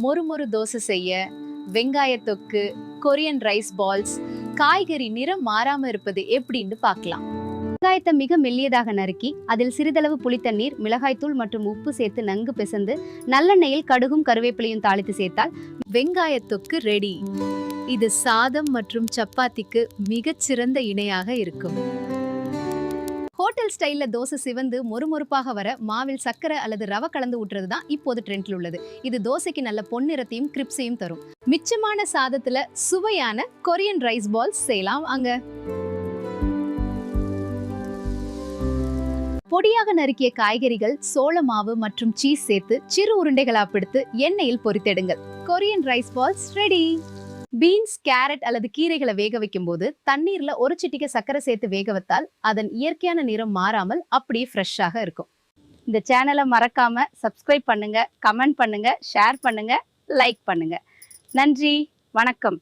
மொறு தோசை செய்ய வெங்காய தொக்கு, கொரியன் ரைஸ் பால்ஸ், காய்கறி நிறம் மாறாம இருப்பது எப்படின்னு பார்க்கலாம். வெங்காயத்தை மிக மெல்லியதாக நறுக்கி அதில் சிறிதளவு புளித்தண்ணீர், மிளகாய்த்தூள் மற்றும் உப்பு சேர்த்து நன்கு பிசைந்து நல்லெண்ணெயில் கடுகும் கருவேப்பிலையும் தாளித்து சேர்த்தால் வெங்காய தொக்கு ரெடி. இது சாதம் மற்றும் சப்பாத்திக்கு மிகச்சிறந்த இணையாக இருக்கும். ஹோட்டல் ஸ்டைல்ல தோசை சிவந்து மொறுமொறுப்பாக வர மாவில் சக்கரை அல்லது ரவை கலந்து ஊற்றுறது தான் இப்போது ட்ரெண்ட்ல உள்ளது. இது தோசைக்கு நல்ல பொன்னிறத்தையும் கிரிப்ஸையும் தரும். மிச்சமான சாதத்துல சுவையான கொரியன் ரைஸ் பால்ஸ் செய்யலாம். அங்க பொடியாக நறுக்கிய காய்கறிகள், சோள மாவு மற்றும் சீஸ் சேர்த்து சிறு உருண்டைகளா பிடித்து எண்ணெயில் பொரித்தெடுங்கள். Korean rice balls ready. Beans, carrot அல்லது கீரைகளை வேக வைக்கும் போது தண்ணீர்ல ஒரு சிட்டிகை சர்க்கரை சேர்த்து வேக வைத்தால் அதன் இயற்கையான நிறம் மாறாமல் அப்படியே ஃப்ரெஷ்ஷாக இருக்கும். இந்த சேனலை மறக்காம சப்ஸ்கிரைப் பண்ணுங்க, கமெண்ட் பண்ணுங்க, ஷேர் பண்ணுங்க, லைக் பண்ணுங்க. நன்றி, வணக்கம்.